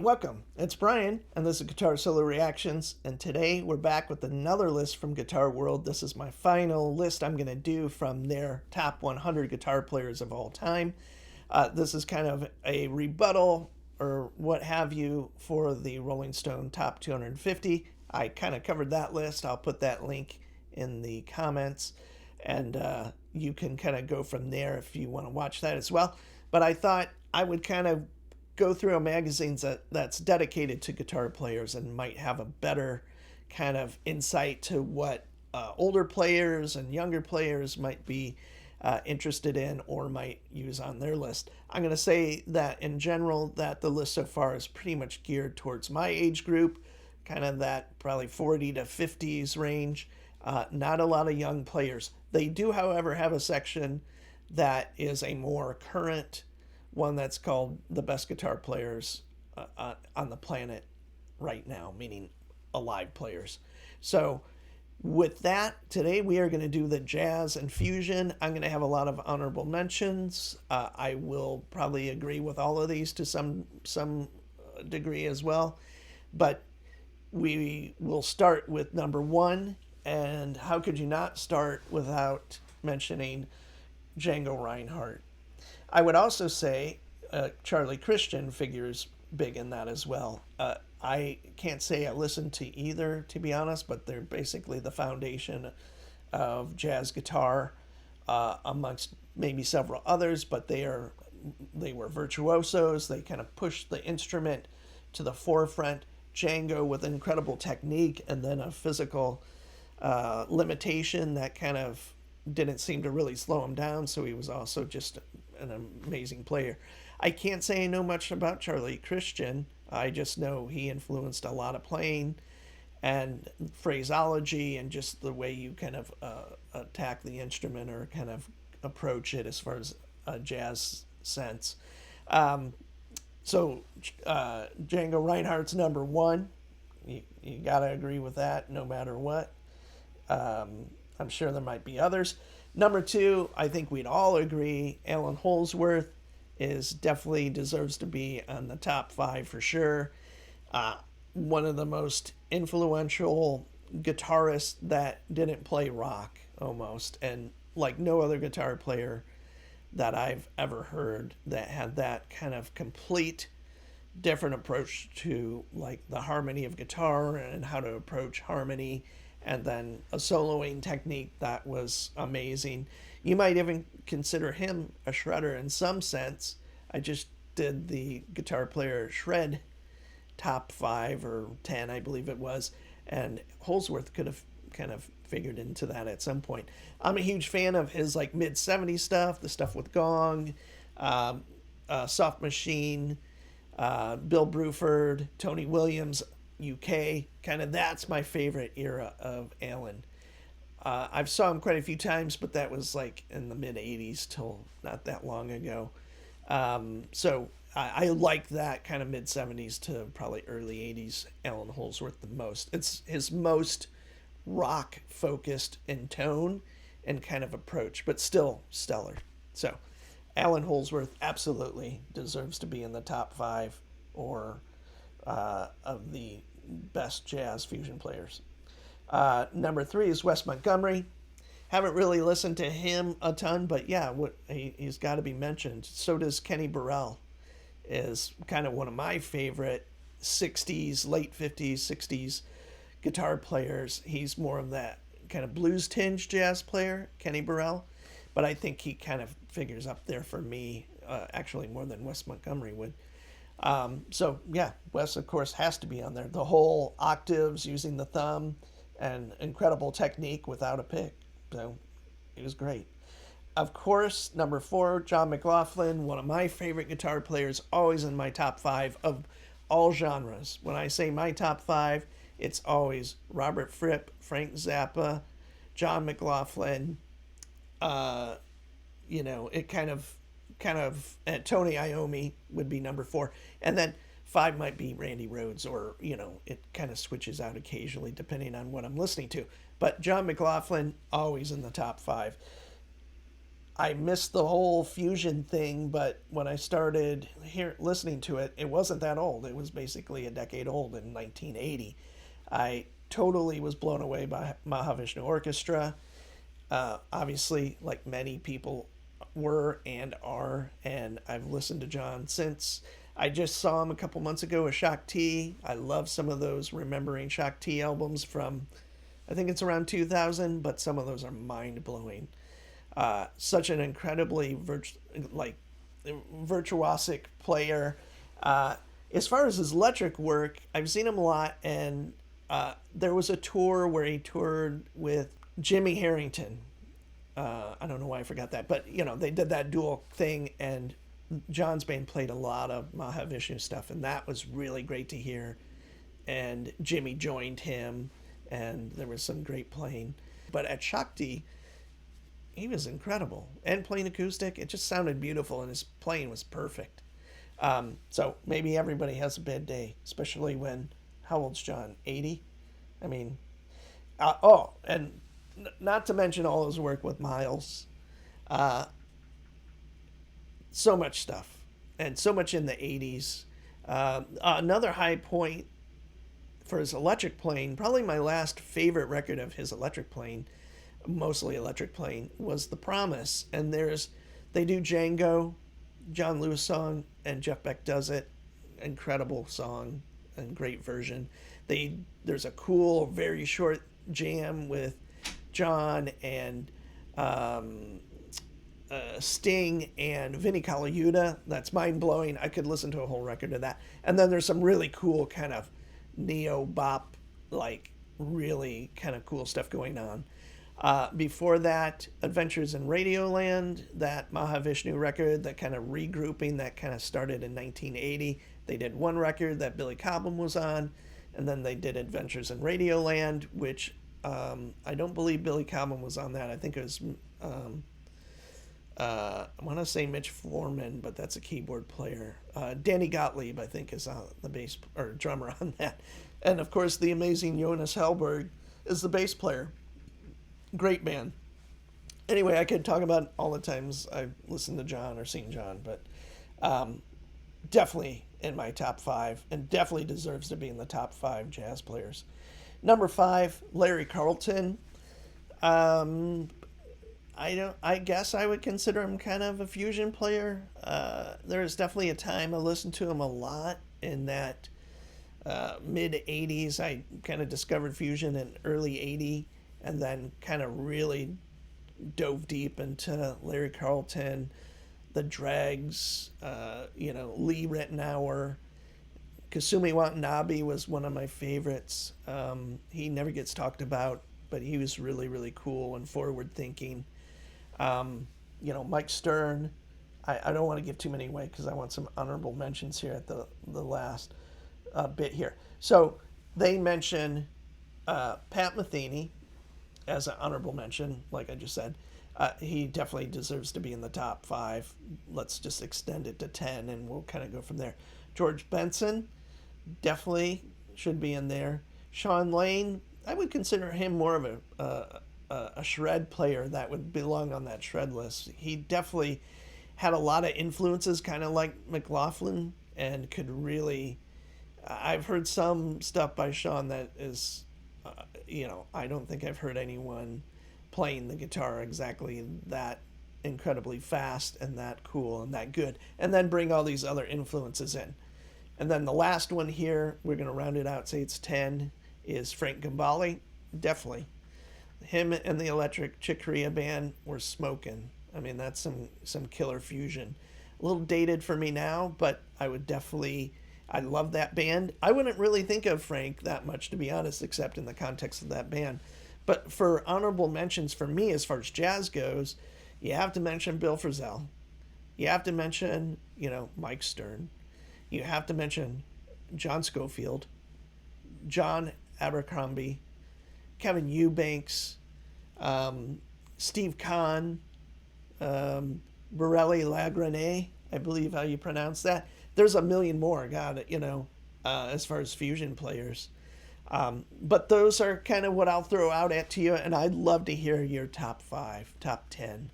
welcome. It's Brian, and this is Guitar Solo Reactions. And today we're back with another list from Guitar World. This is my final list I'm going to do from their top 100 guitar players of all time. This is kind of a rebuttal or what have you for the Rolling Stone Top 250. I kind of covered that list. I'll put that link in the comments, and you can kind of go from there if you want to watch that as well. But I thought I would kind of go through a magazine that's dedicated to guitar players and might have a better kind of insight to what older players and younger players might be interested in or might use on their list. I'm going to say that in general that the list so far is pretty much geared towards my age group, kind of that probably 40 to 50s range. Not a lot of young players. They do, however, have a section that is a more current one that's called the best guitar players on the planet right now, meaning alive players. So with that, today we are going to do the jazz and fusion. I'm going to have a lot of honorable mentions. I will probably agree with all of these to some degree as well, but we will start with number one. And how could you not start without mentioning Django Reinhardt? I would also say Charlie Christian figures big in that as well. I can't say I listen to either, to be honest, but they're basically the foundation of jazz guitar, amongst maybe several others, but they were virtuosos. They kind of pushed the instrument to the forefront. Django with incredible technique and then a physical limitation that kind of didn't seem to really slow him down, so he was also just an amazing player. I can't say I know much about Charlie Christian. I just know he influenced a lot of playing and phraseology and just the way you kind of attack the instrument or kind of approach it as far as a jazz sense. So Django Reinhardt's number one. You gotta agree with that no matter what. I'm sure there might be others. Number two, I think we'd all agree, Alan Holdsworth definitely deserves to be on the top five for sure. One of the most influential guitarists that didn't play rock almost, and like no other guitar player that I've ever heard that had that kind of complete different approach to like the harmony of guitar and how to approach harmony, and then a soloing technique that was amazing. You might even consider him a shredder in some sense. I just did the guitar player shred top 5 or 10, I believe it was, and Holdsworth could have kind of figured into that at some point. I'm a huge fan of his like mid-70s stuff, the stuff with Gong, Soft Machine, Bill Bruford, Tony Williams, UK, kind of that's my favorite era of Alan. I've saw him quite a few times, but that was like in the mid 80s till not that long ago. So I like that kind of mid 70s to probably early 80s Alan Holdsworth the most. It's his most rock focused in tone and kind of approach, but still stellar. So Alan Holdsworth absolutely deserves to be in the top 5 or of the best jazz fusion players. Number 3 is Wes Montgomery. Haven't really listened to him a ton, but yeah, he's got to be mentioned. So does Kenny Burrell. Is kind of one of my favorite 60s, late 50s, 60s guitar players. He's more of that kind of blues tinged jazz player, Kenny Burrell, but I think he kind of figures up there for me, actually more than Wes Montgomery would. So yeah, Wes of course has to be on there. The whole octaves using the thumb and incredible technique without a pick. So he was great. Of course, number 4, John McLaughlin, one of my favorite guitar players, always in my top 5 of all genres. When I say my top 5, it's always Robert Fripp, Frank Zappa, John McLaughlin. It kind of Tony Iommi would be number 4, and then 5 might be Randy Rhoads, or it kind of switches out occasionally depending on what I'm listening to. But John McLaughlin always in the top 5. I missed the whole fusion thing, but when I started listening to it, it wasn't that old. It was basically a decade old in 1980. I totally was blown away by Mahavishnu Orchestra. Obviously, like many people were and are, and I've listened to John since. I just saw him a couple months ago with Shakti. I love some of those Remembering Shakti albums from, I think it's around 2000, but some of those are mind blowing. Such an incredibly like virtuosic player. As far as his electric work, I've seen him a lot, and there was a tour where he toured with Jimmy Harrington. I don't know why I forgot that, but they did that dual thing, and John's band played a lot of Mahavishnu stuff, and that was really great to hear. And Jimmy joined him, and there was some great playing. But at Shakti, he was incredible, and playing acoustic, it just sounded beautiful, and his playing was perfect. So maybe everybody has a bad day, especially when, how old's John? 80? I mean, and not to mention all his work with Miles. Uh, so much stuff, and so much in the 80s. Another high point for his electric playing, probably my last favorite record of his electric playing, mostly electric playing, was The Promise. And they do Django, John Lewis song, and Jeff Beck does it. Incredible song and great version. There's a cool, very short jam with John and Sting and Vinnie Colaiuta. That's mind blowing. I could listen to a whole record of that. And then there's some really cool kind of neo bop, like really kind of cool stuff going on. Before that, Adventures in Radioland, that Mahavishnu record, that kind of regrouping that kind of started in 1980. They did one record that Billy Cobham was on, and then they did Adventures in Radioland, which I don't believe Billy Cobham was on that. I think it was, I want to say Mitch Foreman, but that's a keyboard player. Danny Gottlieb, I think, is the bass or drummer on that. And of course, the amazing Jonas Hellberg is the bass player. Great band. Anyway, I could talk about all the times I've listened to John or seen John, but definitely in my top 5, and definitely deserves to be in the top 5 jazz players. Number 5, Larry Carlton. I guess I would consider him kind of a fusion player. There was definitely a time I listened to him a lot in that mid 80s. I kind of discovered fusion in early 80, and then kind of really dove deep into Larry Carlton, the Dregs, Lee Ritenour. Kasumi Watanabe was one of my favorites. He never gets talked about, but he was really, really cool and forward thinking. Mike Stern. I don't want to give too many away because I want some honorable mentions here at the last bit here. So they mention Pat Metheny as an honorable mention, like I just said. He definitely deserves to be in the top 5. Let's just extend it to 10, and we'll kind of go from there. George Benson definitely should be in there. Sean Lane, I would consider him more of a shred player that would belong on that shred list. He definitely had a lot of influences, kind of like McLaughlin, and could really. I've heard some stuff by Sean that is, I don't think I've heard anyone playing the guitar exactly that incredibly fast and that cool and that good, and then bring all these other influences in. And then the last one here, we're going to round it out, say it's 10, is Frank Gambale. Definitely. Him and the Electric Chick Corea band were smoking. I mean, that's some killer fusion. A little dated for me now, but I love that band. I wouldn't really think of Frank that much, to be honest, except in the context of that band. But for honorable mentions for me, as far as jazz goes, you have to mention Bill Frisell. You have to mention, Mike Stern. You have to mention John Scofield, John Abercrombie, Kevin Eubanks, Steve Kahn, Borelli Lagrene, I believe how you pronounce that. There's a million more, as far as fusion players. But those are kind of what I'll throw out at you, and I'd love to hear your top 5, top 10.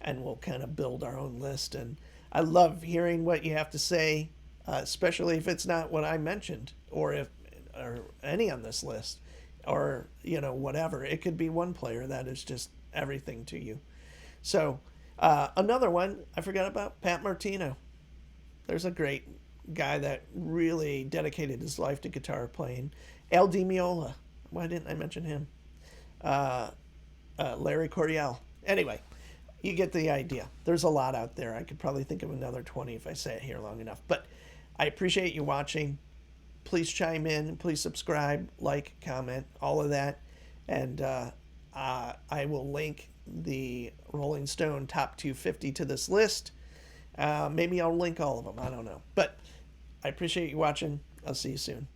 and we'll kind of build our own list. And I love hearing what you have to say, especially if it's not what I mentioned or any on this list, or whatever. It could be one player that is just everything to you. So another one I forgot about, Pat Martino. There's a great guy that really dedicated his life to guitar playing. Al Di Meola. Why didn't I mention him? Larry Coryell. Anyway, you get the idea. There's a lot out there. I could probably think of another 20 if I say it here long enough. But I appreciate you watching. Please chime in. Please subscribe, like, comment, all of that. And I will link the Rolling Stone Top 250 to this list. Maybe I'll link all of them. I don't know. But I appreciate you watching. I'll see you soon.